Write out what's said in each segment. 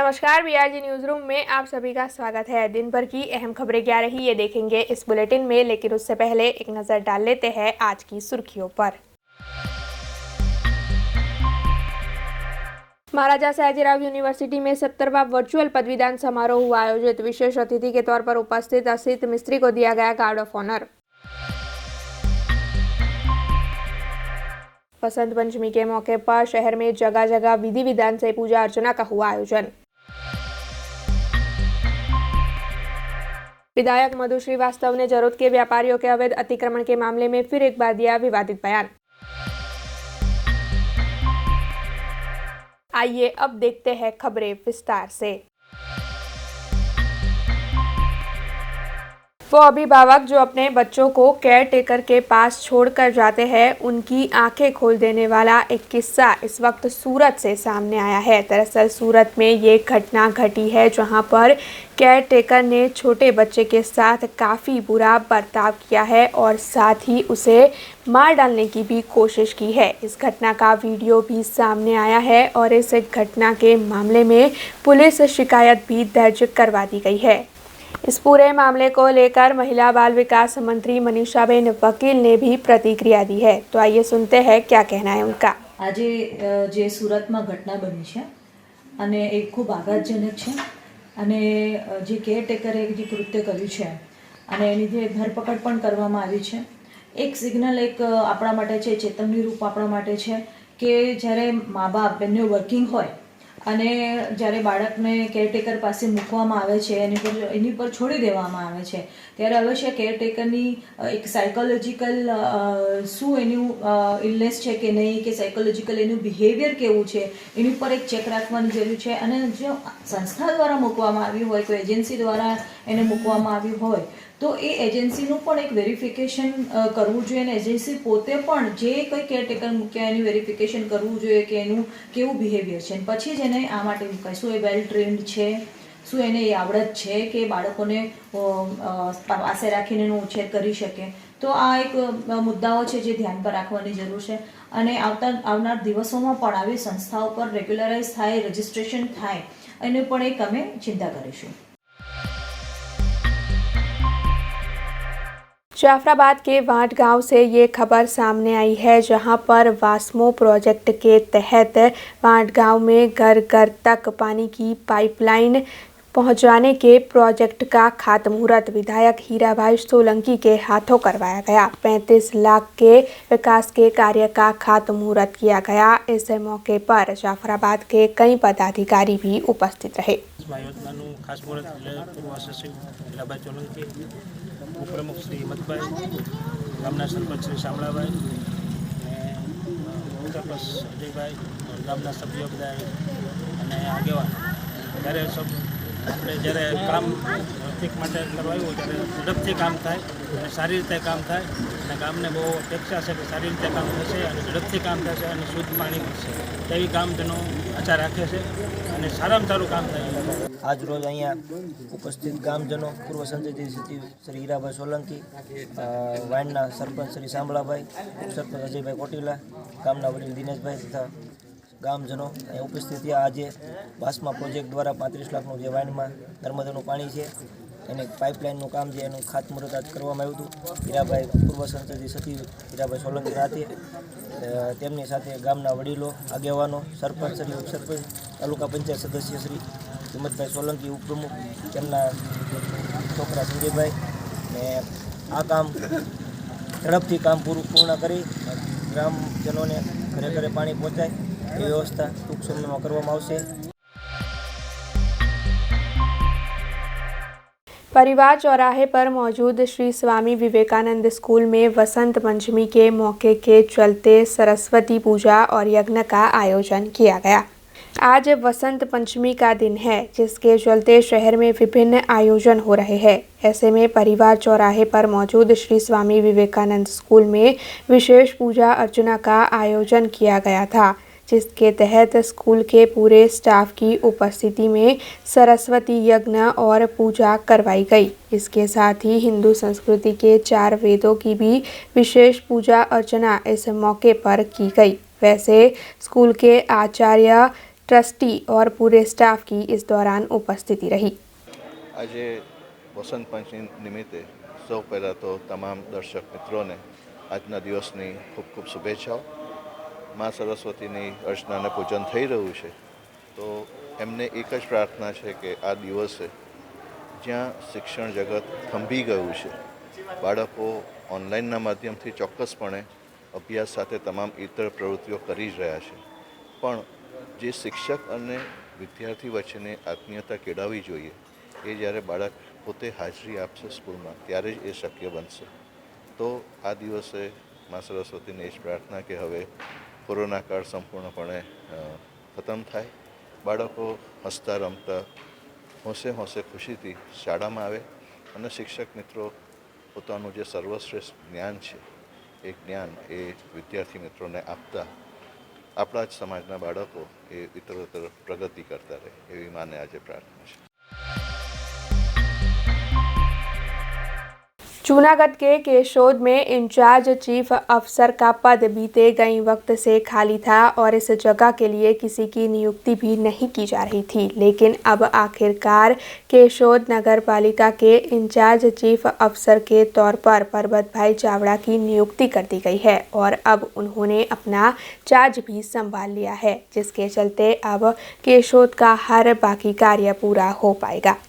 नमस्कार, BRG news room में आप सभी का स्वागत है। दिन भर की अहम खबरें क्या रही ये देखेंगे इस बुलेटिन में, लेकिन उससे पहले एक नजर डाल लेते हैं आज की सुर्खियों पर। महाराजा सयाजीराव यूनिवर्सिटी में 70वां वर्चुअल पदवीदान समारोह हुआ आयोजित। विशेष अतिथि के तौर पर उपस्थित असित मिस्त्री को दिया गया guard of honour. Basant Panchami के मौके पर शहर में जगह जगह विधि विधान से पूजा अर्चना का हुआ आयोजन। विधायक मधु श्रीवास्तव ने जरोद के व्यापारियों के अवैध अतिक्रमण के मामले में फिर एक बार दिया विवादित बयान। आइए अब देखते हैं खबरें विस्तार से। वो अभिभावक जो अपने बच्चों को केयर टेकर के पास छोड़कर जाते हैं, उनकी आंखें खोल देने वाला एक किस्सा इस वक्त सूरत से सामने आया है। दरअसल सूरत में ये घटना घटी है जहां पर केयर टेकर ने छोटे बच्चे के साथ काफ़ी बुरा बर्ताव किया है और साथ ही उसे मार डालने की भी कोशिश की है। इस घटना का वीडियो भी सामने आया है और इस घटना के मामले में पुलिस शिकायत भी दर्ज करवा दी गई है। इस पूरे मामले को लेकर महिला बाल विकास मंत्री मनीषाबेन वकील ने भी प्रतिक्रिया दी है। तो आइए सुनते हैं क्या कहना है उनका। आज जे सूरत में घटना बनी है अने एक खूब आघातजनक है अने जे केरटेकरे जे कृत्य कर्युं छे अने एनी जे धरपकड़ पण करवामां आवी छे। एक सिग्नल एक आपणा माटे छे, चेतवनी रूप आपणा माटे छे के ज्यारे माँ बाप बंने वर्किंग होय અને જ્યારે બાળકને કેરટેકર પાસે મૂકવામાં આવે છે, એની પર છોડી દેવામાં આવે છે, ત્યારે અવશ્ય કેરટેકરની એક સાયકોલોજીકલ શું એનું ઇલનેસ છે કે નહીં, કે સાયકોલોજીકલ એનું બિહેવિયર કેવું છે, એની પર એક ચેક રાખવાની જરૂર છે। અને જો સંસ્થા દ્વારા મૂકવામાં આવ્યું હોય, કોઈ એજન્સી દ્વારા એને મૂકવામાં આવ્યું હોય તો એ એજન્સીનું પણ એક વેરિફિકેશન કરવું જોઈએ અને એજન્સી પોતે પણ જે કંઈ કેરટેકર મૂક્યા એની વેરિફિકેશન કરવું જોઈએ કે એનું કેવું બિહેવિયર છે, પછી જ એને આ માટે મૂકાય। શું એ વેલ ટ્રેન્ડ છે, શું એને એ આવડત છે કે બાળકોને પાસે રાખીને એનો ઉછેર કરી શકે। તો આ એક મુદ્દાઓ છે જે ધ્યાન પર રાખવાની જરૂર છે અને આવનાર દિવસોમાં પણ આવી સંસ્થાઓ પર રેગ્યુલરાઇઝ થાય, રજિસ્ટ્રેશન થાય, એની પણ એક અમે ચિંતા કરીશું। जाफराबाद के वाट गांव से ये खबर सामने आई है, जहां पर वास्मो प्रोजेक्ट के तहत वाट गांव में घर घर तक पानी की पाइपलाइन पहुंचाने के प्रोजेक्ट का खातमुहूर्त विधायक हीराभाई सोलंकी के हाथों करवाया गया। 35 लाख के विकास के कार्य का खातमुहूर्त किया गया। इस मौके पर जाफराबाद के कई पदाधिकारी भी उपस्थित रहे। उपप्रमुख श्री हिम्मतभाई, गामना सरपंच श्री शामळाभाई, सरपंच अजयभाई, गामना सभ्यो बधा अने आगेवान त्यारे सब આપણે જ્યારે કામ આર્થિક માટે કરવા આવ્યું ત્યારે ઝડપથી કામ થાય અને સારી રીતે કામ થાય અને ગામને બહુ અપેક્ષા છે કે સારી રીતે કામ થશે અને ઝડપથી કામ થશે અને શુદ્ધ પાણી મળશે તેવી ગામજનો આશા રાખે છે અને સારામાં સારું કામ થાય। આજ રોજ અહીંયા ઉપસ્થિત ગામજનો, પૂર્વ સંસદીય સચિવ શ્રી હીરાભાઈ સોલંકી, વાંડના સરપંચ શ્રી શામળાભાઈ, ઉપસરપંચ અજયભાઈ કોટીલા, ગામના વડીલ દિનેશભાઈ તથા ગામજનો અહીં ઉપસ્થિત થયા। આજે વાસ્મા પ્રોજેક્ટ દ્વારા 35 લાખનું જે વાંડમાં નર્મદાનું પાણી છે એને પાઇપલાઇનનું કામ છે એનું ખાતમુહૂર્ત આજ કરવામાં આવ્યું હતું। હીરાભાઈ પૂર્વ સંસદીય સચિવ હીરાભાઈ સોલંકી સાથે તેમની સાથે ગામના વડીલો, આગેવાનો, સરપંચ શ્રી, ઉપસરપંચ, તાલુકા પંચાયત સદસ્ય શ્રી हिम्मतभाई सोलंकी उपप्रमुख, તેમના છોકરા સંજયભાઈ ને આ કામ ઝડપથી કામ પૂર્ણ કરી ગ્રામજનોને ઘરે ઘરે પાણી પહોંચાય એ વ્યવસ્થા ટૂંક સમયમાં કરવામાં આવશે। परिवार चौराहे पर मौजूद श्री स्वामी विवेकानंद स्कूल में वसंत पंचमी के मौके के चलते सरस्वती पूजा और यज्ञ का आयोजन किया गया। आज वसंत पंचमी का दिन है, जिसके चलते शहर में विभिन्न आयोजन हो रहे हैं। ऐसे में परिवार चौराहे पर मौजूद श्री स्वामी विवेकानंद स्कूल में विशेष पूजा अर्चना का आयोजन किया गया था, जिसके तहत स्कूल के पूरे स्टाफ की उपस्थिति में सरस्वती यज्ञ और पूजा करवाई गई। इसके साथ ही हिंदू संस्कृति के 4 वेदों की भी विशेष पूजा अर्चना इस मौके पर की गई। वैसे स्कूल के आचार्य ट्रस्टी और पूरे स्टाफ की इस दौरान उपस्थिति रही। આજે વસંત પંચમી નિમિત્તે સૌ પહેલાં તો તમામ દર્શક મિત્રોને આજના દિવસની ખૂબ ખૂબ શુભેચ્છાઓ. મા સરસ્વતીની અર્ચનાને પૂજન થઈ રહ્યું છે તો એમને એક જ પ્રાર્થના છે કે આ દિવસે જ્યાં શિક્ષણ જગત થંભી ગયું છે, બાળકો ઓનલાઈનના માધ્યમથી ચોક્કસપણે અભ્યાસ સાથે તમામ ઇતર પ્રવૃત્તિઓ કરી જ રહ્યા છે, પણ જે શિક્ષક અને વિદ્યાર્થી વચ્ચેની આત્મીયતા કેળવવી જોઈએ એ જ્યારે બાળક પોતે હાજરી આપશે સ્કૂલમાં ત્યારે જ એ શક્ય બનશે. તો આ દિવસે મા સરસ્વતીને એ જ પ્રાર્થના કે હવે કોરોના કાળ સંપૂર્ણપણે ખતમ થાય, બાળકો હસતા રમતા હોંશે હોંશે ખુશીથી શાળામાં આવે અને શિક્ષક મિત્રો પોતાનું જે સર્વશ્રેષ્ઠ જ્ઞાન છે એ જ્ઞાન એ વિદ્યાર્થી મિત્રોને આપતા આપણા જ સમાજના બાળકો એ ઇતરોત્તર પ્રગતિ કરતા રહે એવી માને આજે પ્રાર્થના છે. जूनागढ़ के केशोद में इंचार्ज चीफ अफसर का पद बीते कई वक्त से खाली था और इस जगह के लिए किसी की नियुक्ति भी नहीं की जा रही थी, लेकिन अब आखिरकार केशोद नगर पालिका के इंचार्ज चीफ अफसर के तौर पर परबत भाई चावड़ा की नियुक्ति कर दी गई है और अब उन्होंने अपना चार्ज भी संभाल लिया है, जिसके चलते अब केशोद का हर बाकी कार्य पूरा हो पाएगा।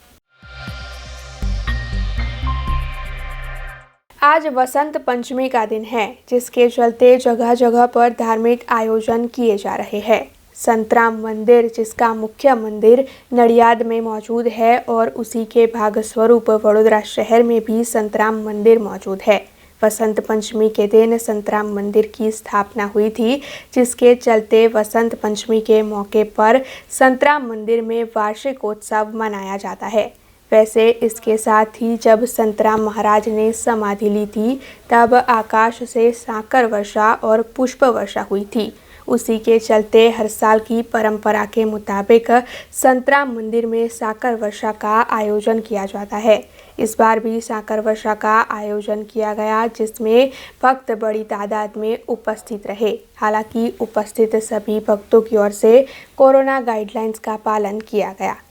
आज वसंत पंचमी का दिन है, जिसके चलते जगह जगह पर धार्मिक आयोजन किए जा रहे हैं। संतराम मंदिर, जिसका मुख्य मंदिर नडियाद में मौजूद है, और उसी के भाग स्वरूप वडोदरा शहर में भी संतराम मंदिर मौजूद है। वसंत पंचमी के दिन संतराम मंदिर की स्थापना हुई थी, जिसके चलते वसंत पंचमी के मौके पर संतराम मंदिर में वार्षिकोत्सव मनाया जाता है। वैसे इसके साथ ही जब संतराम महाराज ने समाधि ली थी, तब आकाश से साकर वर्षा और पुष्प वर्षा हुई थी। उसी के चलते हर साल की परंपरा के मुताबिक संतराम मंदिर में साकर वर्षा का आयोजन किया जाता है। इस बार भी साकर वर्षा का आयोजन किया गया, जिसमें भक्त बड़ी तादाद में उपस्थित रहे। हालांकि उपस्थित सभी भक्तों की ओर से कोरोना गाइडलाइंस का पालन किया गया।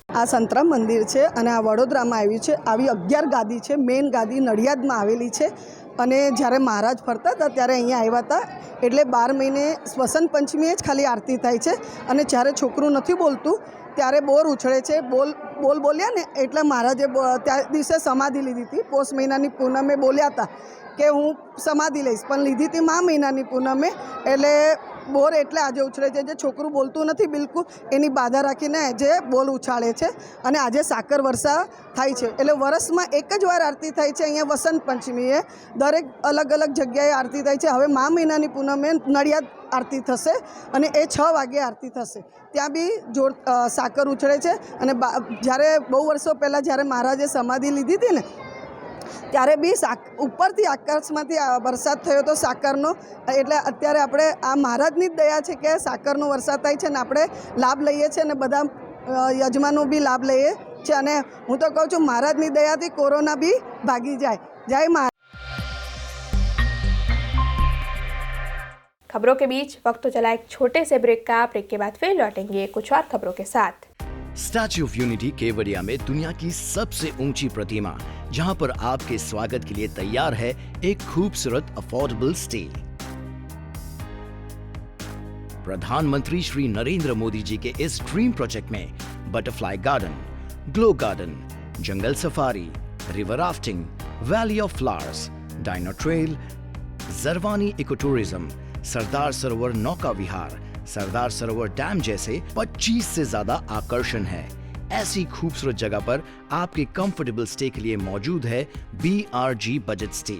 આ સંતરામ મંદિર છે અને આ વડોદરામાં આવ્યું છે. આવી 11 ગાદી છે. મેઇન ગાદી નડિયાદમાં આવેલી છે અને જ્યારે મહારાજ ફરતા હતા ત્યારે અહીંયા આવ્યા હતા, એટલે 12 મહિને વસંત પંચમીએ જ ખાલી આરતી થાય છે અને જ્યારે છોકરું નથી બોલતું ત્યારે બોર ઉછળે છે. બોલ બોલ્યા ને એટલે મહારાજે त्या દિવસે સમાધિ લીધી હતી. પોષ મહિનાની પૂનમે બોલ્યા હતા કે હું સમાધિ લઈશ, પણ લીધી હતી મા મહિનાની પૂનમે, એટલે બોર એટલે આજે ઉછળે છે. જે છોકરું બોલતું નથી બિલકુલ, એની બાધા રાખીને જે બોલ ઉછાળે છે. અને આજે સાકર વર્ષા થાય છે, એટલે વર્ષમાં એક જ વાર આરતી થાય છે. અહીંયા વસંત પંચમીએ દરેક અલગ અલગ જગ્યાએ આરતી થાય છે. હવે મા મહિનાની પૂનમે નડિયાદ આરતી થશે અને એ 6 વાગે આરતી થશે. ત્યાં બી જોર સાકર ઉછળે છે. અને જ્યારે બહુ વર્ષો પહેલાં જ્યારે મહારાજે સમાધિ લીધી હતી ને, ત્યારે બી ઉપરથી આકાશમાંથી વરસાદ થયો હતો સાકરનો. એટલે અત્યારે આપણે આ મહારાજની જ દયા છે કે સાકરનો વરસાદ થાય છે ને આપણે લાભ લઈએ છીએ અને બધા યજમાનો બી લાભ લઈએ છે. અને હું તો કહું છું મહારાજની દયાથી કોરોના બી ભાગી જાય. જય મહારાજ. खबरों के बीच वक्त तो चला एक छोटे से ब्रेक का। ब्रेक के बाद फिर लौटेंगे कुछ और खबरों के साथ। स्टैच्यू ऑफ यूनिटी केवड़िया में दुनिया की सबसे ऊंची प्रतिमा, जहां पर आपके स्वागत के लिए तैयार है एक खूबसूरत अफोर्डेबल स्टे। प्रधानमंत्री श्री नरेंद्र मोदी जी के इस ड्रीम प्रोजेक्ट में बटरफ्लाई गार्डन, ग्लो गार्डन, जंगल safari, river rafting, valley of flowers, dino trail, Jarwani eco tourism, Sardar Sarovar नौका विहार, सरदार सरोवर डैम जैसे 25 से ज्यादा आकर्षण है। ऐसी खूबसूरत जगह पर आपके कंफर्टेबल स्टे के लिए मौजूद है BRG budget stay.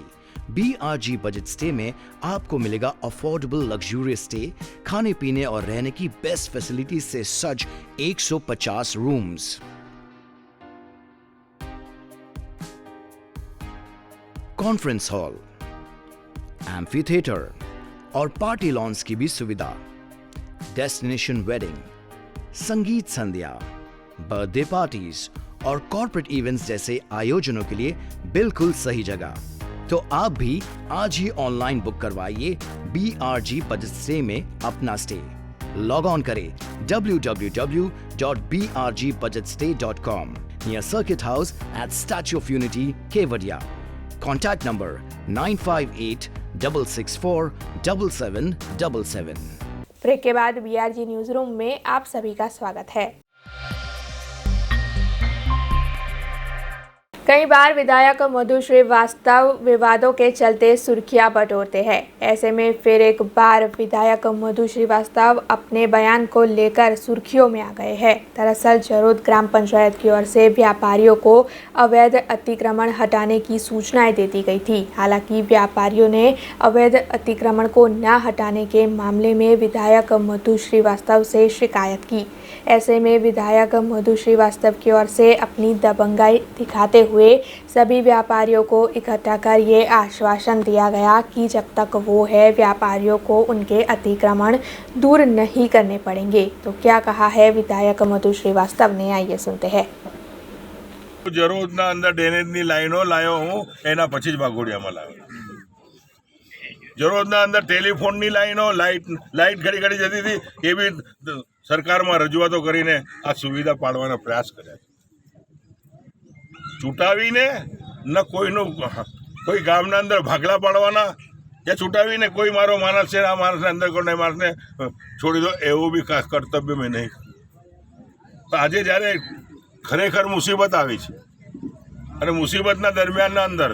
BRG budget stay में आपको मिलेगा अफोर्डेबल लग्जूरियस स्टे, खाने पीने और रहने की बेस्ट फैसिलिटीज से सज्ज 150 rooms. Conference hall, amphi theatre और पार्टी लॉन्स की भी सुविधा, डेस्टिनेशन वेडिंग, संगीत संध्या, बर्थडे पार्टीज और कॉर्पोरेट इवेंट्स जैसे आयोजनों के लिए बिल्कुल सही जगह। तो आप भी आज ही ऑनलाइन बुक करवाइए BRG बजट स्टे में अपना स्टे। लॉग ऑन करें www.brgbudgetstay.com near Circuit House at Statue of Unity, Kevadia. Contact number 958-664-7777. Break के बाद BRG न्यूज रूम में आप सभी का स्वागत है। कई बार विधायक मधु श्रीवास्तव विवादों के चलते सुर्खियां बटोरते हैं। ऐसे में फिर एक बार विधायक मधु श्रीवास्तव अपने बयान को लेकर सुर्खियों में आ गए हैं। दरअसल जरोद ग्राम पंचायत की ओर से व्यापारियों को अवैध अतिक्रमण हटाने की सूचनाएं दे दी गई थी। हालांकि व्यापारियों ने अवैध अतिक्रमण को न हटाने के मामले में विधायक मधु श्रीवास्तव से शिकायत की। ऐसे में विधायक मधु श्रीवास्तव की ओर से अपनी दबंगाई दिखाते हुए सभी व्यापारियों को इकट्ठा कर ये आश्वासन दिया गया कि जब तक वो है व्यापारियों को उनके अतिक्रमण दूर नहीं करने पड़ेंगे। तो क्या कहा है विधायक मधु श्रीवास्तव ने, आइए सुनते हैं। જરોદના અંદર ડ્રેનેજની લાઈનો લાવ્યો હું, એના પછી જ વાઘોડિયામાં લાવ્યો. જરોદના અંદર ટેલિફોનની લાઈનો, લાઈટ ઘડી ઘડી જતી હતી, એ બી સરકારમાં રજૂઆતો કરીને આ સુવિધા પાડવાનો પ્રયાસ કર્યા. છૂટાવીને ન કોઈ ગામના અંદર ભાગલા પાડવાના, યા છૂટાવીને કોઈ મારો માણસ છે, આ માણસને અંદર કોઈ માણસને છોડી દો, એવું બી કર્તવ્ય મેં નહીં. આજે જ્યારે ખરેખર મુસીબત આવી છે અને મુસીબતના દરમિયાનના અંદર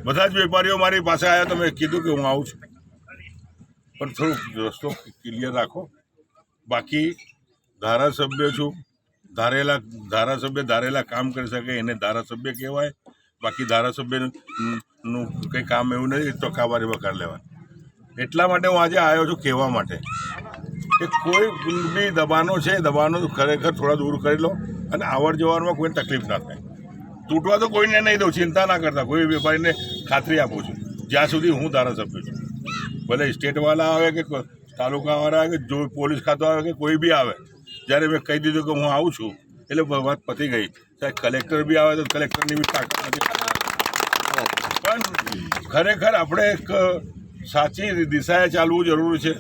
બધા જ વેપારીઓ મારી પાસે આવ્યા, તો મેં કીધું કે હું આવું છું, પણ થોડુંક રસ્તો ક્લિયર રાખો. બાકી ધારાસભ્ય છું, ધારેલા કામ કરી શકે એને ધારાસભ્ય કહેવાય. બાકી ધારાસભ્યનું કંઈ કામ એવું નથી તો કાબારી વકાર લેવાનું. એટલા માટે હું આજે આવ્યો છું કહેવા માટે કે કોઈ બી દબાણો છે, દબાણો ખરેખર થોડા દૂર કરી લો અને આવર જવરમાં કોઈ તકલીફ ના થાય. તૂટવા તો કોઈને નહીં દઉં, ચિંતા ના કરતા. કોઈ વેપારીને ખાતરી આપું છું જ્યાં સુધી હું ધારાસભ્ય છું. ભલે સ્ટેટવાળા આવે કે તાલુકાવાળા આવે કે જો પોલીસ ખાતો આવે કે કોઈ બી આવે, જ્યારે મેં કહી દીધું કે હું આવું છું એટલે વાત પતી ગઈ. સાહેબ કલેક્ટર બી આવે તો કલેક્ટરની બી તાકાત નથી. પણ ખરેખર આપણે એક સાચી દિશાએ ચાલવું જરૂરી છે.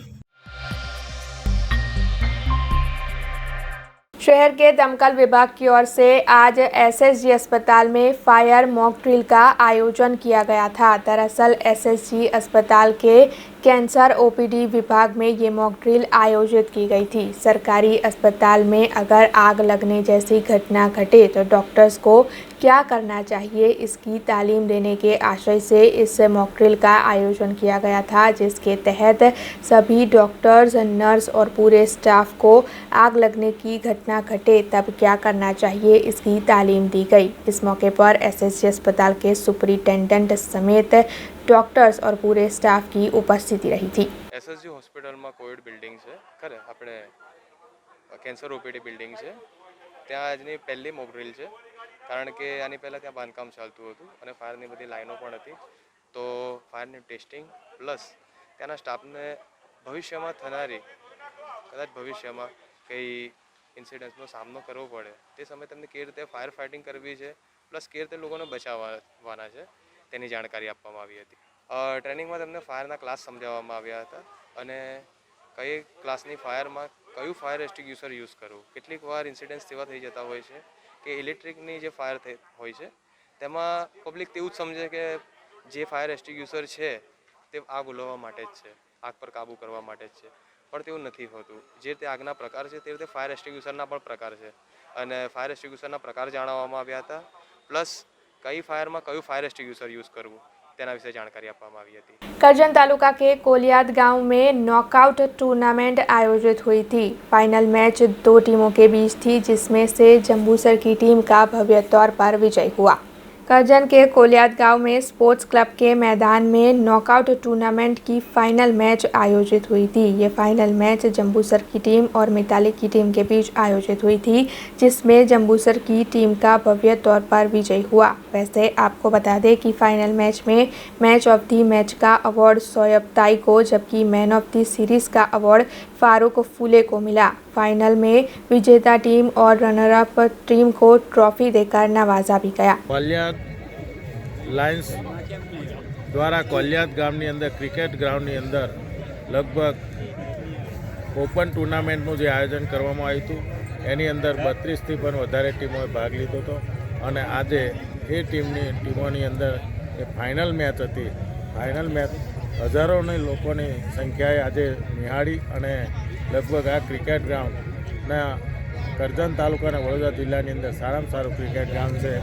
शहर के दमकल विभाग की ओर से आज SSG अस्पताल में फायर मॉक ड्रिल का आयोजन किया गया था। दरअसल SSG अस्पताल के कैंसर OPD विभाग में ये मॉक ड्रिल आयोजित की गई थी। सरकारी अस्पताल में अगर आग लगने जैसी घटना घटे तो डॉक्टर्स को क्या करना चाहिए, इसकी तालीम देने के आशय से इस मॉक ड्रिल का आयोजन किया गया था, जिसके तहत सभी डॉक्टर्स, नर्स और पूरे स्टाफ को आग लगने की घटना घटे तब क्या करना चाहिए, इसकी तालीम दी गई। इस मौके पर SSG अस्पताल के सुपरिटेंडेंट समेत डॉक्टर्स और पूरे स्टाफ की उपस्थिति रही थी। SSG હોસ્પિટલ માં કોવિડ બિલ્ડિંગ છે, ખરે આપણે કેન્સર OPD બિલ્ડિંગ છે, ત્યાં આજની પહેલી મોક ડ્રિલ છે. કારણ કે આની પહેલાં ત્યાં બાંધકામ ચાલતું હતું અને ફાયરની બધી લાઈનો પણ હતી. તો ફાયરની ટેસ્ટિંગ પ્લસ ત્યાંના સ્ટાફને ભવિષ્યમાં થનારી કદાચ ભવિષ્યમાં કંઈ ઇન્સિડન્ટ્સનો સામનો કરવો પડે તે સમયે તેમને કેવી રીતે ફાયર ફાઇટિંગ કરવી છે, પ્લસ કેવી રીતે લોકોને બચાવવાના છે તેની જાણકારી આપવામાં આવી હતી. ટ્રેનિંગમાં તેમને ફાયરના ક્લાસ સમજાવવામાં આવ્યા હતા અને કઈ ક્લાસની ફાયરમાં કયું ફાયર એક્સ્ટિંગ્યુશર યુઝ કરવું. કેટલીક વાર ઇન્સિડન્ટ્સ એવા થઈ જતા હોય છે કે ઇલેક્ટ્રિકની જે ફાયર હોય છે તેમાં પબ્લિક તેવું જ સમજે કે જે ફાયર એક્સ્ટિંગ્યુશર છે તે આગ ઓલવવા માટે જ છે, આગ પર કાબૂ કરવા માટે જ છે, પણ તેવું નથી હોતું. જે રીતે આગના પ્રકાર છે તે રીતે ફાયર એક્સ્ટિંગ્યુશરના પણ પ્રકાર છે અને ફાયર એક્સ્ટિંગ્યુશરના પ્રકાર જાણવામાં આવ્યા હતા. પ્લસ કઈ ફાયરમાં કયું ફાયર એક્સ્ટિંગ્યુશર યુઝ કરવું તેના વિશે जानकारी આપવામાં આવી હતી. करजन तालुका के कोलियाद गांव में नॉकआउट टूर्नामेंट आयोजित हुई थी। फाइनल मैच 2 टीमों के बीच थी, जिसमें से जंबूसर की टीम का भव्य तौर पर विजय हुआ। करजन के कोलियाद गांव में स्पोर्ट्स क्लब के मैदान में नॉकआउट टूर्नामेंट की फाइनल मैच आयोजित हुई थी। ये फाइनल मैच जंबूसर की टीम और मिताली की टीम के बीच आयोजित हुई थी, जिसमें जंबूसर की टीम का भव्य तौर पर विजय हुआ। वैसे आपको बता दें कि फाइनल मैच में मैच ऑफ द मैच का अवार्ड शोएब ताई को, जबकि मैन ऑफ द सीरीज का अवार्ड फारूक फूले को मिला। फाइनल में विजेता टीम और रनर अप टीम को ट्रॉफी देकर नवाजा भी गया। કોલિયાદ લાયન્સ દ્વારા કોલિયાદ ગામની અંદર ક્રિકેટ ગ્રાઉન્ડની અંદર લગભગ ઓપન ટુર્નામેન્ટનું જે આયોજન કરવામાં આવ્યું હતું એની અંદર 32થી પણ વધારે ટીમોએ ભાગ લીધો હતો અને આજે એ ટીમોની અંદર એ ફાઇનલ મેચ હતી. ફાઇનલ મેચ હજારોની લોકોની સંખ્યાએ આજે નિહાળી અને લગભગ આ ક્રિકેટ ગ્રાઉન્ડના કરજણ તાલુકાના વડોદરા જિલ્લાની અંદર સારામાં સારું ક્રિકેટ ગ્રાઉન્ડ છે.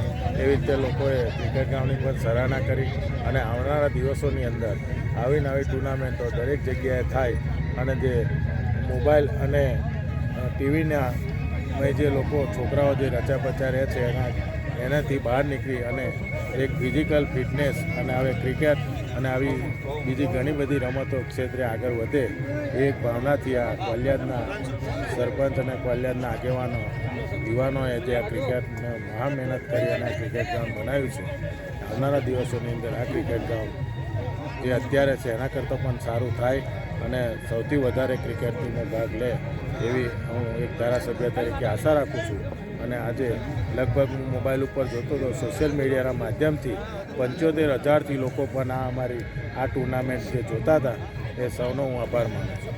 એવી રીતે લોકોએ ક્રિકેટ ગ્રાઉન્ડની પણ સરાહના કરી અને આવનારા દિવસોની અંદર આવી નવી ટુર્નામેન્ટો દરેક જગ્યાએ થાય અને જે મોબાઈલ અને ટીવીના જે લોકો છોકરાઓ જે રચાપચા રહે છે એનાથી બહાર નીકળી અને એક ફિઝિકલ ફિટનેસ અને હવે ક્રિકેટ અને આવી બીજી ઘણી બધી રમતો ક્ષેત્રે આગળ વધે એ એક ભાવનાથી આ કોલિયાદના સરપંચ અને કોલિયાદના આગેવાનો યુવાનોએ જે આ ક્રિકેટને મહા મહેનત કરી અને આ ક્રિકેટ ગ્રાઉન્ડ બનાવ્યું છે. આવનારા દિવસોની અંદર આ ક્રિકેટ ગ્રાઉન્ડ જે અત્યારે છે એના કરતાં પણ સારું થાય અને સૌથી વધારે ક્રિકેટ ટીમો ભાગ લે એવી હું એક ધારાસભ્ય તરીકે આશા રાખું છું. અને આજે લગભગ હું મોબાઈલ ઉપર જોતો હતો, સોશિયલ મીડિયાના માધ્યમથી 75,000થી લોકો પણ આ અમારી આ ટુર્નામેન્ટ જે જોતા હતા એ સૌનો હું આભાર માનું છું.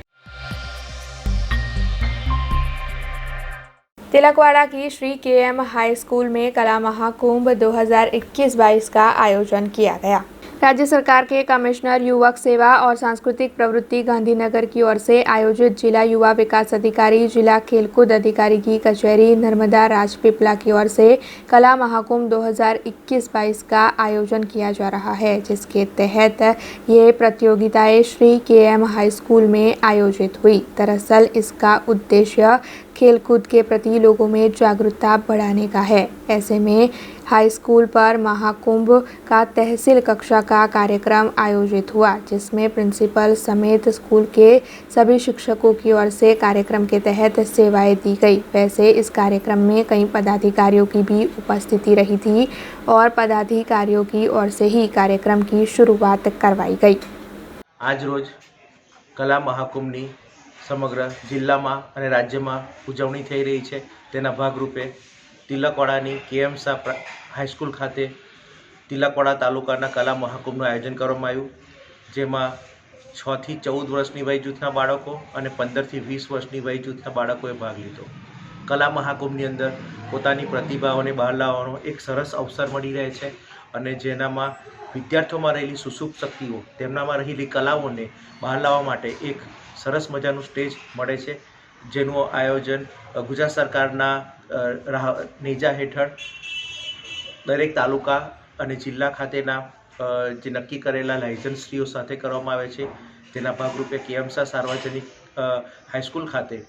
तिलकवाड़ा की श्री KM हाई स्कूल में कला महाकुंभ 2021-22 का आयोजन किया गया। राज्य सरकार के कमिश्नर युवक सेवा और सांस्कृतिक प्रवृत्ति गांधीनगर की ओर से आयोजित जिला युवा विकास अधिकारी, जिला खेलकूद अधिकारी की कचहरी नर्मदा राजपीपला की ओर से कला महाकुंभ 2021-22 का आयोजन किया जा रहा है, जिसके तहत ये प्रतियोगिताएं श्री KM हाई स्कूल में आयोजित हुई। दरअसल इसका उद्देश्य खेलकूद के प्रति लोगों में जागरूकता बढ़ाने का है। ऐसे में हाई स्कूल पर महाकुंभ का तहसील कक्षा का कार्यक्रम आयोजित हुआ, जिसमें प्रिंसिपल समेत स्कूल के सभी शिक्षकों की ओर से कार्यक्रम के तहत सेवाएं दी गई। वैसे इस कार्यक्रम में कई पदाधिकारियों की भी उपस्थिति रही थी और पदाधिकारियों की ओर से ही कार्यक्रम की शुरुआत करवाई गई। आज रोज कला महाकुंभनी समग्र जिल्लाમાં અને રાજ્યમાં ઉજવણી થઈ રહી છે। તેના ભાગરૂપે તિલકવાડાની KM શાહ હાઈસ્કૂલ ખાતે તિલકવાડા તાલુકાના કલા મહાકુંભનું આયોજન કરવામાં આવ્યું, જેમાં 6 થી 14 વર્ષની વય જૂથના બાળકો અને 15 થી 20 વર્ષની વય જૂથના બાળકોએ ભાગ લીધો। કલા મહાકુંભની અંદર પોતાની પ્રતિભાઓને બહાર લાવવાનો એક સરસ અવસર મળી રહે છે અને જેનામાં વિદ્યાર્થીઓમાં રહેલી સુસુપ્ત શક્તિઓ, તેમનામાં રહેલી કલાઓને બહાર લાવવા માટે એક સરસ મજાનું સ્ટેજ મળે છે, જેનું આયોજન ગુજરાત સરકારના નેજા હેઠળ દરેક તાલુકા અને જિલ્લા ખાતેના જે નક્કી કરેલા લાયસન્સશ્રીઓ સાથે કરવામાં આવે છે। તેના ભાગરૂપે KM શાહ સાર્વજનિક હાઈસ્કૂલ ખાતે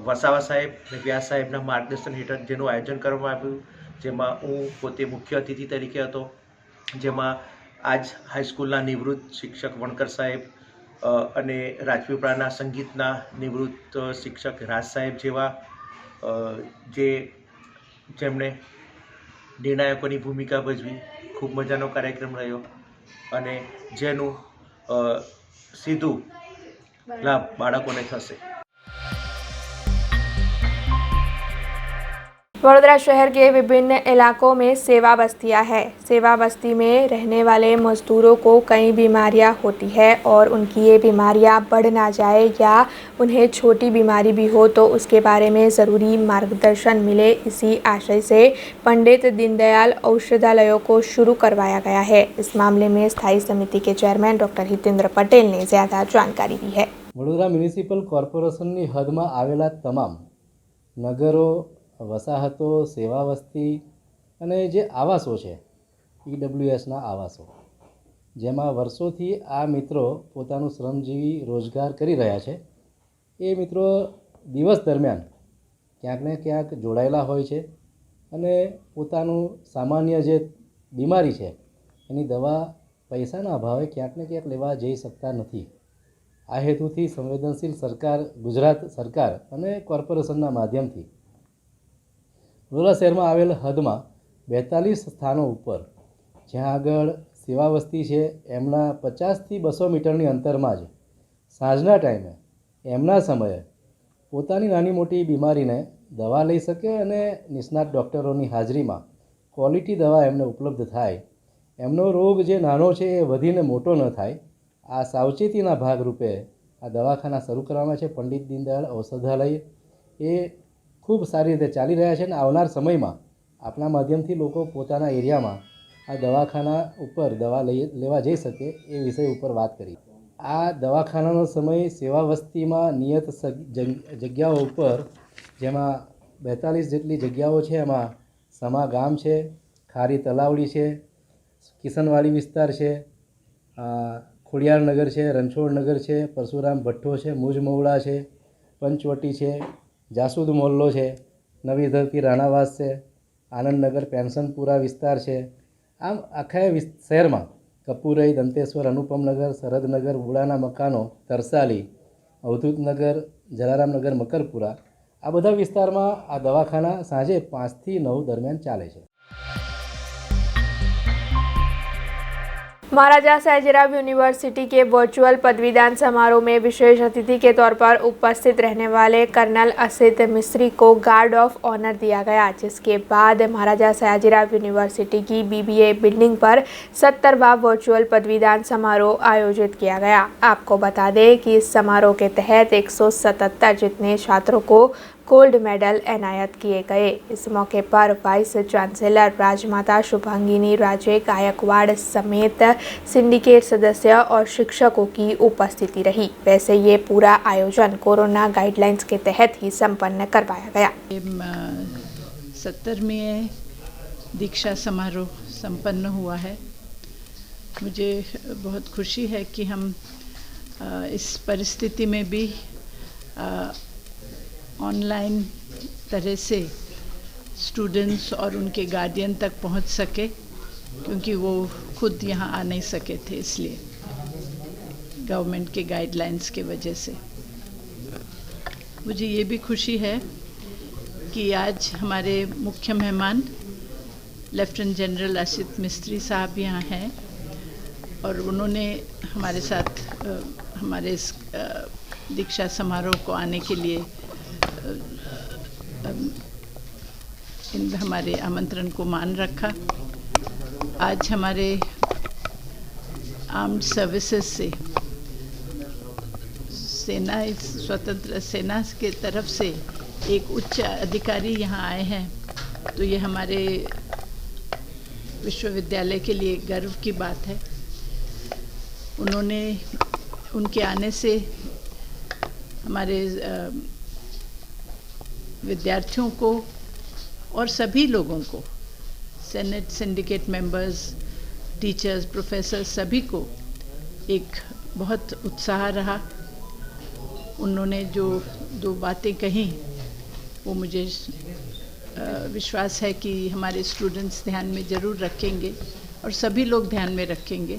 વસાવા સાહેબ અને વ્યાસ સાહેબના માર્ગદર્શન હેઠળ જેનું આયોજન કરવામાં આવ્યું, જેમાં હું પોતે મુખ્ય અતિથિ તરીકે હતો, જેમાં આજ હાઈસ્કૂલના નિવૃત્ત શિક્ષક વણકર સાહેબ અને રાજપીપળાના સંગીતના નિવૃત્ત શિક્ષક રાજ સાહેબ જેવા જેમણે નિર્ણાયકોની ભૂમિકા ભજવી। ખૂબ મજાનો કાર્યક્રમ રહ્યો અને જેનું સીધું લાભ બાળકોને થશે। वडोदरा शहर के विभिन्न इलाकों में सेवा बस्तियां हैं। सेवा बस्ती में रहने वाले मजदूरों को कई बीमारियां होती है और उनकी ये बीमारियां बढ़ ना जाए या उन्हें छोटी बीमारी भी हो तो उसके बारे में ज़रूरी मार्गदर्शन मिले, इसी आशय से पंडित दीनदयाल औषधालयों को शुरू करवाया गया है। इस मामले में स्थायी समिति के चेयरमैन डॉक्टर हितेंद्र पटेल ने ज़्यादा जानकारी दी है। वडोदरा म्युनिसिपल कॉर्पोरेशनની હદમાં આવેલા તમામ નગરો, વસાહતો, સેવા વસ્તી અને જે આવાસો છે EWSના આવાસો, જેમાં વર્ષોથી આ મિત્રો પોતાનું શ્રમજીવી રોજગાર કરી રહ્યા છે, એ મિત્રો દિવસ દરમિયાન ક્યાંક ને ક્યાંક જોડાયેલા હોય છે અને પોતાનું સામાન્ય જે બીમારી છે એની દવા પૈસાના અભાવે ક્યાંક ને ક્યાંક લેવા જઈ શકતા નથી। આ હેતુથી સંવેદનશીલ સરકાર, ગુજરાત સરકાર અને કોર્પોરેશનના માધ્યમથી વડોદરા શહેરમાં આવેલ હદમાં 42 સ્થાનો ઉપર જ્યાં આગળ સેવા વસ્તી છે એમના 50 થી 200 મીટરની અંતરમાં જ સાંજના ટાઈમે એમના સમયે પોતાની નાની મોટી બીમારીને દવા લઈ શકે અને નિષ્ણાત ડૉક્ટરોની હાજરીમાં ક્વોલિટી દવા એમને ઉપલબ્ધ થાય, એમનો રોગ જે નાનો છે એ વધીને મોટો ન થાય, આ સાવચેતીના ભાગરૂપે આ દવાખાના શરૂ કરવામાં છે. પંડિત દીનદયાળ ઔષધાલય એ ખૂબ સારી રીતે ચાલી રહ્યા છે અને આવનાર સમયમાં આપણા માધ્યમથી લોકો પોતાના એરિયામાં આ દવાખાના ઉપર દવા લેવા જઈ શકે એ વિષય ઉપર વાત કરી. આ દવાખાનાનો સમય સેવા વસ્તીમાં નિયત જગ્યાઓ ઉપર, જેમાં 42 જેટલી જગ્યાઓ છે, એમાં સમા ગામ છે, ખારી તલાવડી છે, કિશનવાડી વિસ્તાર છે, ખોડિયારનગર છે, રણછોડનગર છે, પરશુરામ ભઠ્ઠો છે, મુજમવડા છે, પંચવટી છે, જાસૂદ મોહલ્લો છે, નવી ધરતી રાણાવાસ છે, આનંદનગર પેન્શનપુરા વિસ્તાર છે. આમ આખા શહેરમાં કપુરઈ, દંતેશ્વર, અનુપમનગર, સરહદનગર, વુડાના મકાનો, તરસાલી, અવધૂતનગર, જલારામનગર, મકરપુરા, આ બધા વિસ્તારમાં આ દવાખાના સાંજે 5 થી 9 દરમિયાન ચાલે છે. महाराजा सयाजीराव यूनिवर्सिटी के वर्चुअल पदवीदान समारोह में विशेष अतिथि के तौर पर उपस्थित रहने वाले कर्नल असित मिस्त्री को गार्ड ऑफ ऑनर दिया गया, जिसके बाद महाराजा सयाजीराव यूनिवर्सिटी की BBA बिल्डिंग पर 70वां वर्चुअल पदवीदान समारोह आयोजित किया गया। आपको बता दें कि इस समारोह के तहत 177 जितने छात्रों को गोल्ड मेडल एनायत किए गए। इस मौके पर वाइस चांसलर राजमाता शुभांगिनी राजे गायकवाड़ समेत सिंडिकेट सदस्य और शिक्षकों की उपस्थिति रही। वैसे ये पूरा आयोजन कोरोना गाइडलाइंस के तहत ही संपन्न करवाया गया। 70वें दीक्षा समारोह संपन्न हुआ है। मुझे बहुत खुशी है कि हम इस परिस्थिति में भी ऑनलाइन तरह से स्टूडेंट्स और उनके गार्डियन तक पहुंच सके, क्योंकि वो खुद यहाँ आ नहीं सके थे, इसलिए गवर्नमेंट के गाइडलाइंस के वजह से। मुझे ये भी खुशी है कि आज हमारे मुख्य मेहमान लेफ्टिनेंट जनरल असित मिस्त्री साहब यहाँ हैं और उन्होंने हमारे साथ हमारे इस दीक्षा समारोह को आने के लिए हमारे आमंत्रण को मान रखा। आज हमारे आर्म्ड सर्विसेज से सेना, स्वतंत्र सेना के तरफ से एक उच्च अधिकारी यहाँ आए हैं, तो ये हमारे विश्वविद्यालय के लिए गर्व की बात है। उनके आने से हमारे विद्यार्थियों को और सभी लोगों को, senate, syndicate members, teachers, professors, सभी को एक बहुत उत्साह रहा। उन्होंने जो 2 बातें कही वो मुझे विश्वास है कि हमारे स्टूडेंट्स ध्यान में ज़रूर रखेंगे और सभी लोग ध्यान में रखेंगे,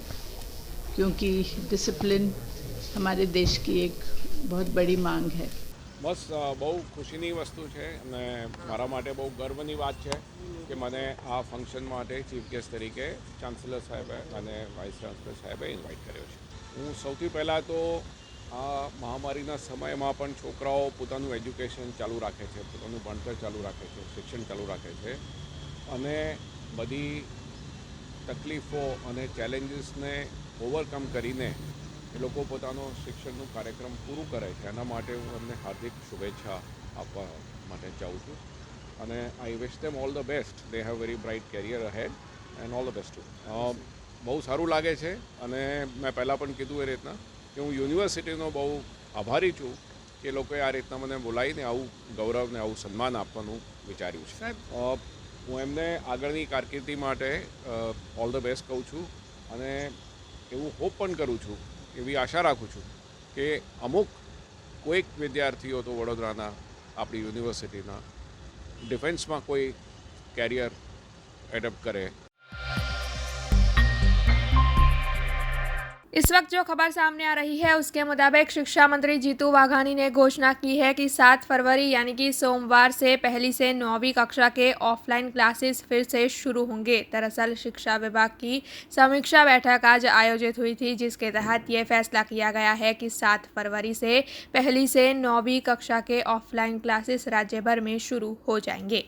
क्योंकि डिसिप्लिन हमारे देश की एक बहुत बड़ी मांग है। બસ બહુ ખુશીની વસ્તુ છે અને મારા માટે બહુ ગર્વની વાત છે કે મને આ ફંક્શન માટે ચીફ ગેસ્ટ તરીકે ચાન્સેલર સાહેબે અને વાઇસ ચાન્સલર સાહેબે ઇન્વાઇટ કર્યો છે. હું સૌથી પહેલાં તો આ મહામારીના સમયમાં પણ છોકરાઓ પોતાનું એજ્યુકેશન ચાલુ રાખે છે, પોતાનું ભણતર ચાલુ રાખે છે, શિક્ષણ ચાલુ રાખે છે અને બધી તકલીફો અને ચેલેન્જીસને ઓવરકમ કરીને એ લોકો પોતાનો શિક્ષણનું કાર્યક્રમ પૂરું કરે છે. એના માટે હું એમને હાર્દિક શુભેચ્છા આપવા માટે ચાહું છું અને I wish them all the best. They have very bright career ahead and all the best too. બહુ સારું લાગે છે અને મેં પહેલાં પણ કીધું એ રીતના કે હું યુનિવર્સિટીનો બહુ આભારી છું કે લોકોએ આ રીતના મને બોલાવીને આવું ગૌરવને આવું સન્માન આપવાનું વિચાર્યું છે. સાહેબ, હું એમને આગળની કારકિર્દી માટે ઓલ ધ બેસ્ટ કહું છું અને એવું હોપ પણ કરું છું, એવી આશા રાખું છું કે કોઈક વિદ્યાર્થીઓ તો વડોદરાના આપણી યુનિવર્સિટીના ડિફેન્સમાં કોઈ કેરિયર એડપ્ટ કરે. इस वक्त जो खबर सामने आ रही है उसके मुताबिक शिक्षा मंत्री जीतू वाघानी ने घोषणा की है कि 7 फरवरी यानी कि सोमवार से 1ली से 9वीं कक्षा के ऑफलाइन क्लासेस फिर से शुरू होंगे। दरअसल शिक्षा विभाग की समीक्षा बैठक आज आयोजित हुई थी, जिसके तहत ये फैसला किया गया है कि 7 फरवरी से 1ली से 9वीं कक्षा के ऑफलाइन क्लासेस राज्य भर में शुरू हो जाएंगे।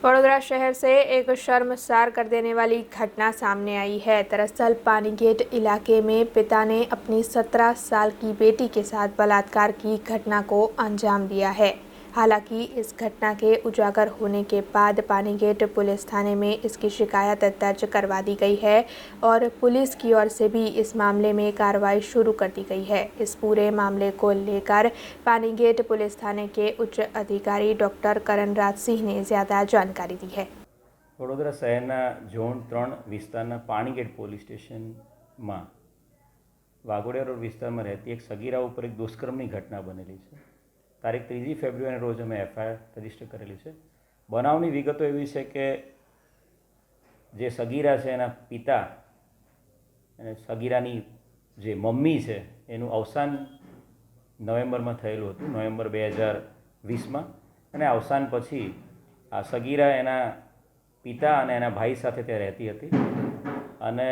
वडोदरा शहर से एक शर्मसार कर देने वाली घटना सामने आई है। दरअसल पानीगेट इलाके में पिता ने अपनी 17 साल की बेटी के साथ बलात्कार की घटना को अंजाम दिया है। हालांकि इस घटना के उजागर होने के बाद पानीगेट पुलिस थाने में इसकी शिकायत दर्ज करवा दी गई है और पुलिस की ओर से भी इस मामले में कार्रवाई शुरू कर दी गई है। इस पूरे मामले को लेकर पानीगेट पुलिस थाने के उच्च अधिकारी डॉक्टर करणराज सिंह ने ज़्यादा जानकारी दी है। वडोदरा शहरना झोन 3 विस्तारना पानीगेट पोलीस स्टेशन में वाघोडिया रोड विस्तार में रहती एक सगीरा पर एक दुष्कर्मनी घटना बनेली है। तारीख 3 फेब्रुआरी रोज अमे एफआईआर रजिस्टर करेली है। बनावनी विगतो एवी है कि जे सगीरा है एना पिता अने सगीरानी जे मम्मी है एनु अवसान नवेम्बर में थयेलुं हतुं, नवेम्बर 2020 में। अने अवसान पछी आ सगीरा एना पिता अने एना भाई साथे त्यां रहती हती अने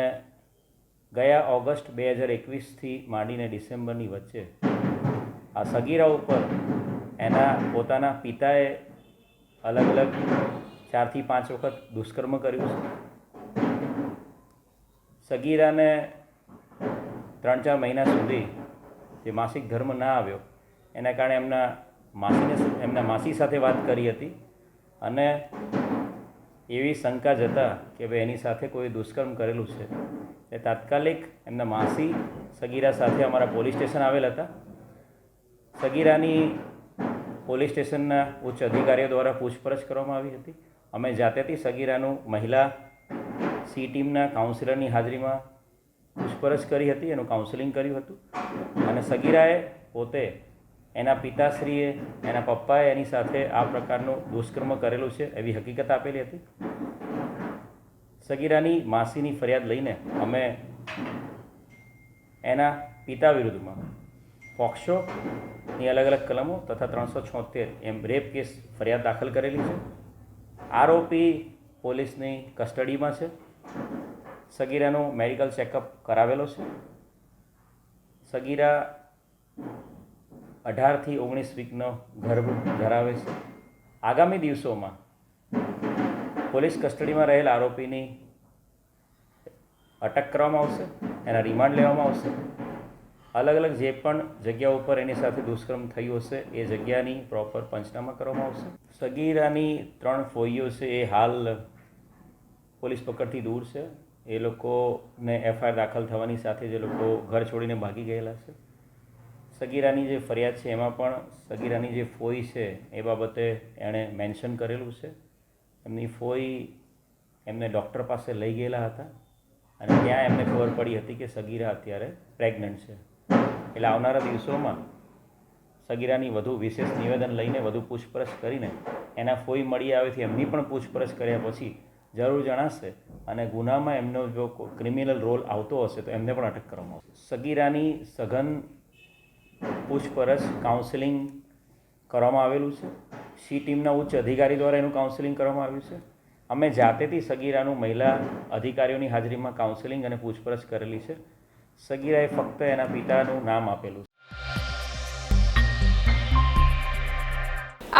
गया ऑगस्ट 2021 थी मांडीने डिसेम्बरनी वच्चे आ सगीरा पर एना पोताना पिताए अलग अलग 4 થી 5 वखत दुष्कर्म कर्युं छे। सगीराने 3-4 महीना सुधी जे मासिक धर्म ना आव्यो एना कारणे एमना मासी साथे वात करी हती अने एवी शंका जता कि भाई एनी साथे कोई दुष्कर्म करेलुं छे ए तात्कालिक एमना मासी सगीरा साथे अमारा पोलीस स्टेशन आवेल हता। सगीरानी पोलीस स्टेशनना उच्च अधिकारीओ द्वारा पूछपरछ करवामां आवी हती। अमे जातेथी सगीरानुं महिला सी टीमना काउंसिलरनी हाजरीमां पूछपरछ करी हती, एनुं काउंसलिंग कर्युं हतुं अने सगीराए पोते एना पिताश्रीए एना पप्पाए एनी साथे आ प्रकारनुं दुष्कर्म करेलुं छे एवी हकीकत आपेली हती। सगीरानी मासीनी फरियाद लईने अमे एना पिता विरुद्धमां पॉक्सो ની अलग अलग कलमों तथा 376 एम रेप केस फरियाद दाखल करेली है। आरोपी पोलीसनी कस्टडीमां छे। सगीरानो मेडिकल चेकअप करावेलो छे। सगीरा 18 થી 19 वीकनो गर्भ धरावे छे। आगामी दिवसोमां पोलीस कस्टडीमां रहेल आरोपीनी अटक करवामां आवशे, एना रिमांड लेवामां आवशे। अलग अलग जे पण जग्याओ पर एनी साथे दुष्कर्म थयुं हशे ए जग्यानी प्रॉपर पंचनामा करवामां आवशे। सगीरानी 3 फोईओ छे ए हाल पोलीस पकड़थी दूर छे। ए लोकोने एफआईआर दाखल थवानी साथे जे लोको घर छोड़ीने भागी गयेला छे। सगीरानी जे फरियाद छे एमां पण सगीरानी जे फोई छे ए बाबते एणे मेन्शन करेलुं छे। एमनी फोई एમને डॉक्टर पासे लई गયેલા હતા અને ત્યાં એમને ખબર પડી હતી કે સગીરા અત્યારે પ્રેગ્નન્ટ છે। એટલે આવનારા દિવસોમાં સગીરાની વધુ વિશેષ નિવેદન લઈને વધુ પૂછપરછ કરીને એના ફોઈ મળી આવેથી એમની પણ પૂછપરછ કર્યા પછી જરૂર જણાશે અને ગુનામાં એમનો જો ક્રિમિનલ રોલ આવતો હશે તો એમને પણ અટક કરવામાં આવશે। સગીરાની સઘન પૂછપરછ કાઉન્સેલિંગ કરવામાં આવેલું છે। સી ટીમના ઉચ્ચ અધિકારી દ્વારા એનું કાઉન્સેલિંગ કરવામાં આવ્યું છે। અમે જાતેથી સગીરાનું મહિલા અધિકારીઓની હાજરીમાં કાઉન્સેલિંગ અને પૂછપરછ કરેલી છે। સગીરાએ ફક્ત એના પિતાનું નામ આપેલું છે।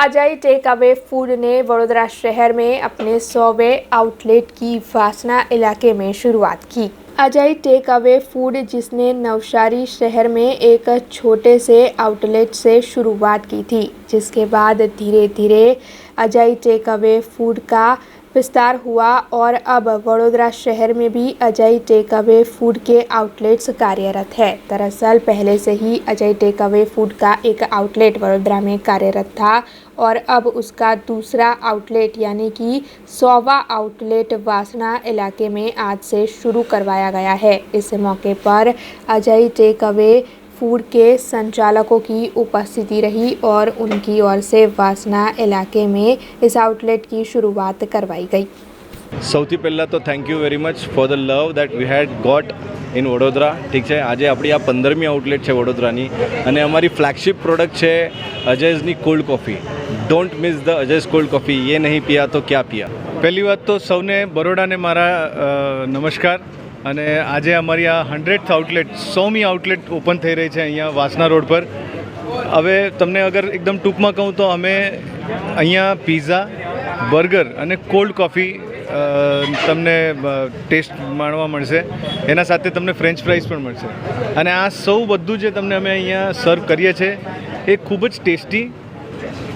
आजाई टेक अवे फूड ने वडोदरा शहर में अपने 100वें आउटलेट की वासना इलाके में शुरुआत की। अजाई टेक अवे फूड जिसने नवसारी शहर में एक छोटे से आउटलेट से शुरुआत की थी, जिसके बाद धीरे धीरे अजाई टेक अवे फूड का विस्तार हुआ और अब वडोदरा शहर में भी अजाई टेक अवे फूड के आउटलेट्स कार्यरत है। दरअसल पहले से ही अजाई टेक अवे फूड का एक आउटलेट वडोदरा में कार्यरत था और अब उसका दूसरा आउटलेट यानी कि 100वां आउटलेट वासना इलाके में आज से शुरू करवाया गया है। इस मौके पर अजाई टेक अवे फूड के संचालकों की उपस्थिति रही और उनकी ओर से वासना इलाके में इस आउटलेट की शुरुआत करवाई गई। સૌથી પહેલાં તો thank you very much for the love that we had got in Vadodara. ઠીક છે, આજે આપણી આ 15મી આઉટલેટ છે વડોદરાની અને અમારી ફ્લેગશિપ પ્રોડક્ટ છે અજયઝની cold coffee. Don't miss the Ajay's cold coffee, ये नहीं पिया तो क्या पिया। પહેલી વાત તો સૌને બરોડાને મારા નમસ્કાર। અને આજે અમારી આ 100th આઉટલેટ 100મી આઉટલેટ ઓપન થઈ રહી છે અહીંયા વાસના રોડ પર। હવે તમને અગર એકદમ ટૂંકમાં કહું તો અમે અહીંયા પિઝા, બર્ગર અને કોલ્ડ કોફી તમને ટેસ્ટ માણવા મળશે. એના સાથે તમને ફ્રેન્ચ ફ્રાઈઝ પણ મળશે. અને આ સૌ બધું જે તમને અમે અહીંયા સર્વ કરીએ છીએ એ ખૂબ જ ટેસ્ટી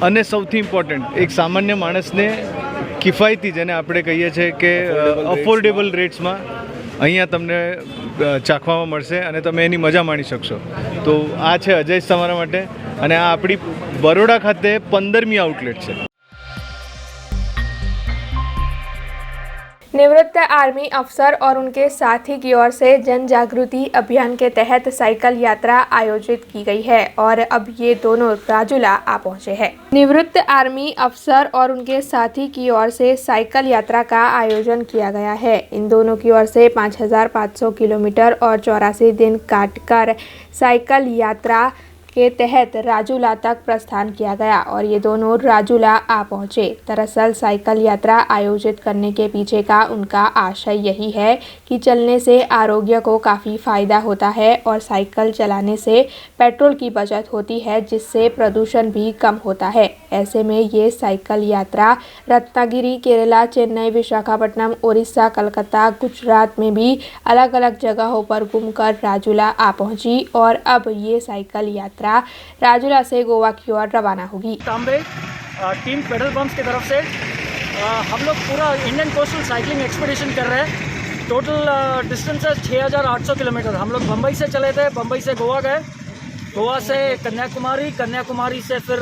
અને સૌથી ઇમ્પોર્ટન્ટ એક સામાન્ય માણસને કિફાયતી, જેને આપણે કહીએ છીએ કે અફોર્ડેબલ રેટ્સમાં અહીંયા તમને ચાખવામાં મળશે અને તમે એની મજા માણી શકશો. તો આ છે અજય તમારા માટે, અને આ આપણી બરોડા ખાતે 15મી આઉટલેટ છે. निवृत्त आर्मी अफसर और उनके साथी की ओर से जन जागृति अभियान के तहत साइकिल यात्रा आयोजित की गई है और अब ये दोनों राजूला आ पहुंचे हैं. निवृत्त आर्मी अफसर और उनके साथी की ओर से साइकिल यात्रा का आयोजन किया गया है. इन दोनों की ओर से 5,500 किलोमीटर और 84 दिन काटकर साइकिल यात्रा के तहत राजूला तक प्रस्थान किया गया और ये दोनों राजूला आ पहुँचे. दरअसल साइकिल यात्रा आयोजित करने के पीछे का उनका आशय यही है कि चलने से आरोग्य को काफ़ी फ़ायदा होता है और साइकिल चलाने से पेट्रोल की बचत होती है, जिससे प्रदूषण भी कम होता है. ऐसे में ये साइकिल यात्रा रत्नागिरी, केरला, चेन्नई, विशाखापट्टनम, उड़ीसा, कलकत्ता, गुजरात में भी अलग अलग जगहों पर घूमकर राजूला आ पहुँची और अब ये साइकिल यात्रा राजूला से गोवा की ओर रवाना होगी. तांबे टीम पेट्रोल पंप्स की तरफ से हम लोग पूरा इंडियन कोस्टल साइकिलिंग एक्सपीडिशन कर रहे हैं. टोटल डिस्टेंस है 6,800 किलोमीटर. हम लोग बम्बई से चले थे, बम्बई से गोवा गए, गोवा से कन्याकुमारी, कन्याकुमारी से फिर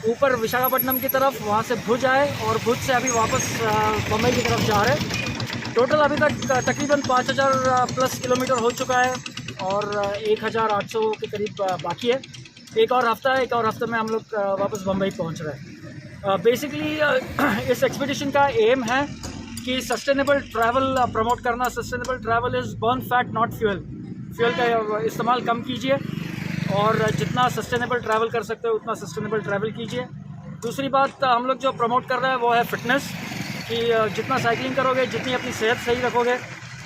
ऊपर विशाखापट्टनम की तरफ, वहाँ से भुज आए और भुज से अभी वापस बम्बई की तरफ जा रहे हैं. टोटल अभी तक तकरीबन 5,000 प्लस किलोमीटर हो चुका है और 1,800 के करीब बाकी है. एक और हफ्ते में हम लोग वापस बम्बई पहुंच रहे हैं. बेसिकली इस एक्सपीडिशन का एम है कि सस्टेनेबल ट्रैवल प्रमोट करना. Sustainable travel is burn fat not fuel. Fuel का इस्तेमाल कम कीजिए और जितना सस्टेनेबल ट्रैवल कर सकते हो उतना सस्टेनेबल ट्रैवल कीजिए. दूसरी बात हम लोग जो प्रमोट कर रहे हैं वो है फिटनेस, कि जितना साइकिलिंग करोगे, जितनी अपनी सेहत सही रखोगे,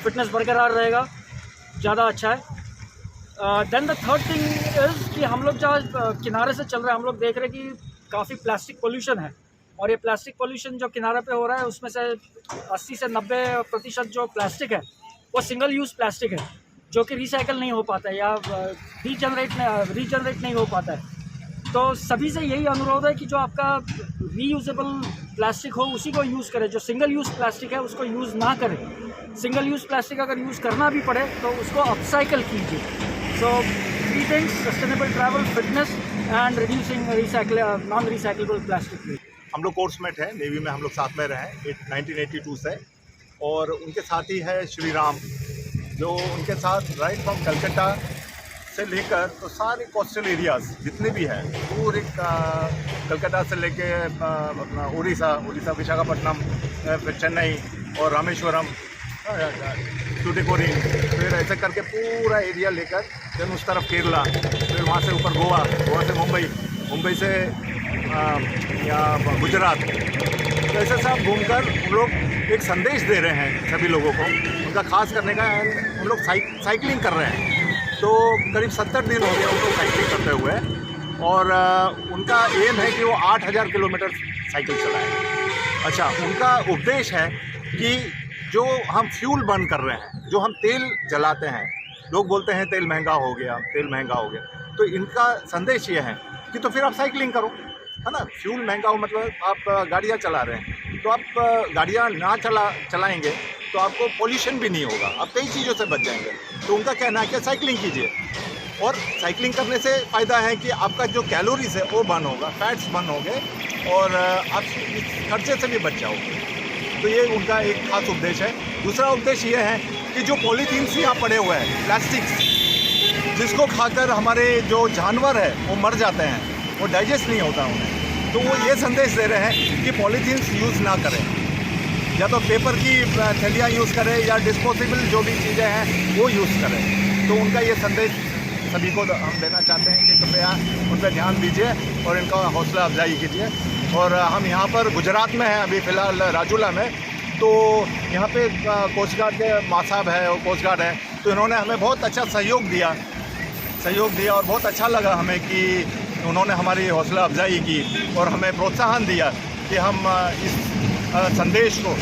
फिटनेस बरकरार रहेगा, ज़्यादा अच्छा है. Then the third thing is कि हम लोग जहाँ किनारे से चल रहे हैं, हम लोग देख रहे हैं कि काफ़ी प्लास्टिक पोल्यूशन है और ये प्लास्टिक पोल्यूशन जो किनारे पे हो रहा है उसमें से 80 से 90% जो प्लास्टिक है वो सिंगल यूज़ प्लास्टिक है, जो कि रिसाइकल नहीं हो पाता है या रीजनरेट नहीं हो पाता है. तो सभी से यही अनुरोध है कि जो आपका रीयूजेबल प्लास्टिक हो उसी को यूज़ करें. जो सिंगल यूज़ प्लास्टिक है उसको यूज़ ना करें. सिंगल यूज़ प्लास्टिक अगर यूज़ करना भी पड़े तो उसको अपसाइकल कीजिए. सो 3 things: sustainable travel, fitness and reducing non recyclable plastic. हम लोग कोर्समेट हैं, नेवी में हम लोग साथ में रहे 1982 से, और उनके साथ ही है श्री राम, जो उनके साथ राइट फ्रॉम कलकत्ता से लेकर तो सारे कोस्टल एरियाज़ जितने भी हैं, पूरे कलकत्ता से लेके अपना उड़ीसा, विशाखापट्टनम, फिर चेन्नई और रामेश्वरम, टूटिकोरिन, फिर ऐसे करके पूरा एरिया लेकर फिर उस तरफ केरला, फिर वहाँ से ऊपर गोवा, गोवा से मुंबई से यहाँ गुजरात. तो ऐसे सब घूमकर हम लोग एक संदेश दे रहे हैं सभी लोगों को, उनका खास करने का. हम लोग साइकिलिंग कर रहे हैं, तो करीब 70 दिन हो गए उनको साइकिलिंग करते हुए, और उनका एम है कि वो 8,000 किलोमीटर साइकिल चलाएं. अच्छा, उनका उपदेश है कि जो हम फ्यूल बर्न कर रहे हैं, जो हम तेल जलाते हैं, लोग बोलते हैं तेल महंगा हो गया, तो इनका संदेश ये है कि तो फिर आप साइकिलिंग करो, है ना. फ्यूल महंगा हो मतलब आप गाड़ियाँ चला रहे हैं, तो आप गाड़ियाँ ना चलाएंगे तो आपको पोल्यूशन भी नहीं होगा, आप कई चीज़ों से बच जाएंगे. तो उनका कहना है कि साइकिलिंग कीजिए, और साइकिलिंग करने से फ़ायदा है कि आपका जो कैलोरीज है वो बर्न होगा, फैट्स बर्न होंगे, और आप खर्चे से भी बच जाओगे. तो ये उनका एक खास उपदेश है. दूसरा उपदेश ये है कि जो पॉलीथीन्स यहाँ पड़े हुए हैं, प्लास्टिक्स, जिसको खाकर हमारे जो जानवर है वो मर जाते हैं, वो डाइजेस्ट नहीं होता उन्हें, तो वो ये संदेश दे रहे हैं कि पॉलीथीन्स यूज़ ना करें, या तो पेपर की थैलियाँ यूज़ करें या डिस्पोजेबल जो भी चीज़ें हैं वो यूज़ करें. तो उनका ये संदेश सभी को हम देना चाहते हैं कि कृपया उन पर ध्यान दीजिए और इनका हौसला अफजाई कीजिए. और हम यहाँ पर गुजरात में हैं अभी फ़िलहाल राजूला में, तो यहाँ पे कोस्ट गार्ड के माँ साहब है और कोस्ट गार्ड है, तो इन्होंने हमें बहुत अच्छा सहयोग दिया और बहुत अच्छा लगा हमें कि उन्होंने हमारी हौसला अफजाई की और हमें प्रोत्साहन दिया कि हम इस संदेश को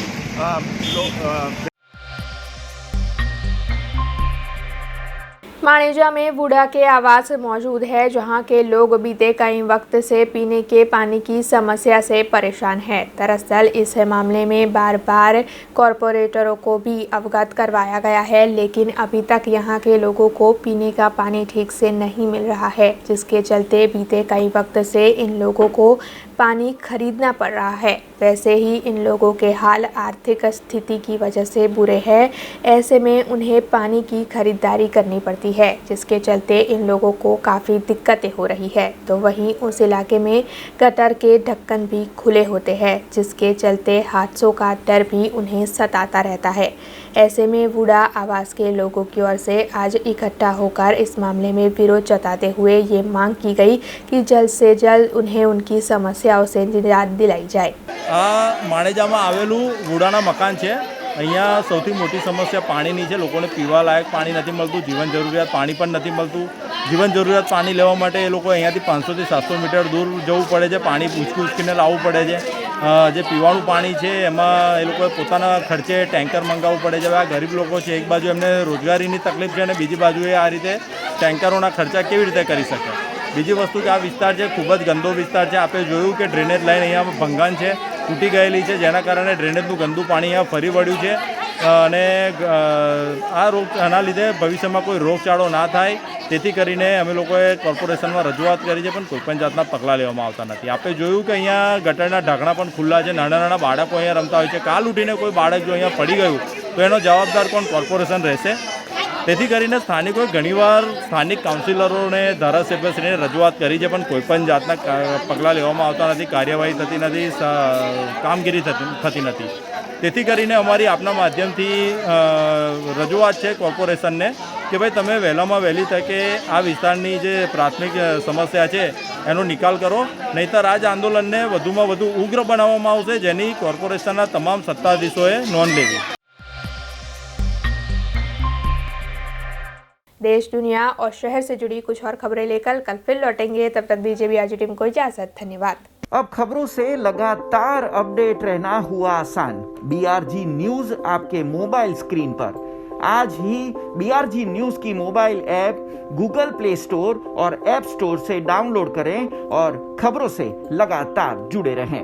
माणिजा में बूढ़ा के आवास मौजूद है, जहां के लोग बीते कई वक्त से पीने के पानी की समस्या से परेशान हैं। दरअसल इस मामले में बार बार कॉरपोरेटरों को भी अवगत करवाया गया है, लेकिन अभी तक यहां के लोगों को पीने का पानी ठीक से नहीं मिल रहा है, जिसके चलते बीते कई वक्त से इन लोगों को पानी खरीदना पड़ रहा है। वैसे ही इन लोगों के हाल आर्थिक स्थिति की वजह से बुरे हैं। ऐसे में उन्हें पानी की खरीदारी करनी पड़ती है, जिसके चलते इन लोगों को काफ़ी दिक्कतें हो रही है। तो वहीं उस इलाके में गटर के ढक्कन भी खुले होते हैं, जिसके चलते हादसों का डर भी उन्हें सताता रहता है। ऐसे में बूढ़ा आवास के लोगों की ओर से आज इकट्ठा होकर इस मामले में विरोध जताते हुए ये मांग की गई कि जल्द से जल्द उन्हें उनकी समस्याओं से निजात दिलाई जाए। માણેજામાં આવેલું વુડાના મકાન છે। અહીંયા સૌથી મોટી સમસ્યા પાણીની છે। લોકોને પીવા લાયક પાણી નથી મળતું, જીવન જરૂરિયાત પાણી પણ નથી મળતું। જીવન જરૂરિયાત પાણી લેવા માટે એ લોકો અહીંયાથી 500 થી 700 મીટર દૂર જવું પડે છે, પાણી પૂછકીને લાવવું પડે છે। જે પીવાનું પાણી છે એમાં એ લોકોએ પોતાના ખર્ચે ટેન્કર મંગાવવું પડે છે। આ ગરીબ લોકો છે, એક બાજુ એમને રોજગારીની તકલીફ છે અને બીજી બાજુએ આ રીતે ટેન્કરોના ખર્ચા કેવી રીતે કરી શકે। બીજી વસ્તુ કે આ વિસ્તાર છે ખૂબ જ ગંદો વિસ્તાર છે। આપણે જોયું કે ડ્રેનેજ લાઈન અહીંયા ભંગાણ છે, તૂટી ગયેલી છે, જેના કારણે ડ્રેનેજનું ગંદુ પાણી અહીંયા ફરી વળ્યું છે અને આના લીધે ભવિષ્યમાં કોઈ રોગચાળો ના થાય, તેથી કરીને અમે લોકોએ કોર્પોરેશનમાં રજૂઆત કરી છે, પણ કોઈપણ જાતના પગલાં લેવામાં આવતા નથી। આપણે જોયું કે અહીંયા ગટરના ઢાંકણા પણ ખુલ્લા છે, નાના નાના બાળકો અહીંયા રમતા હોય છે। કાલ ઉઠીને કોઈ બાળક જો અહીંયા પડી ગયું તો એનો જવાબદાર કોણ? કોર્પોરેશન રહેશે। તેથી કરીને સ્થાનિકોએ ઘણીવાર સ્થાનિક કાઉન્સિલરોને, ધારાસભ્યશ્રીને રજૂઆત કરી છે, પણ કોઈપણ જાતના પગલાં લેવામાં આવતા નથી, કાર્યવાહી થતી નથી, કામગીરી થતી નથી। તેથી કરીને અમારી આપના માધ્યમથી રજૂઆત છે કોર્પોરેશનને કે ભાઈ તમે વહેલામાં વહેલી તકે આ વિસ્તારની જે પ્રાથમિક સમસ્યા છે એનો નિકાલ કરો, નહીંતર આ જ આંદોલનને વધુમાં વધુ ઉગ્ર બનાવવામાં આવશે, જેની કોર્પોરેશનના તમામ સત્તાધીશોએ નોંધ લેવી। देश, दुनिया और शहर से जुड़ी कुछ और खबरें लेकर कल फिर लौटेंगे। तब तक दीजिए BRG टीम को इजाजत। धन्यवाद। अब खबरों से लगातार अपडेट रहना हुआ आसान। BRG न्यूज आपके मोबाइल स्क्रीन पर। आज ही BRG न्यूज की mobile app Google play store और ऐप स्टोर से डाउनलोड करें और खबरों से लगातार जुड़े रहें।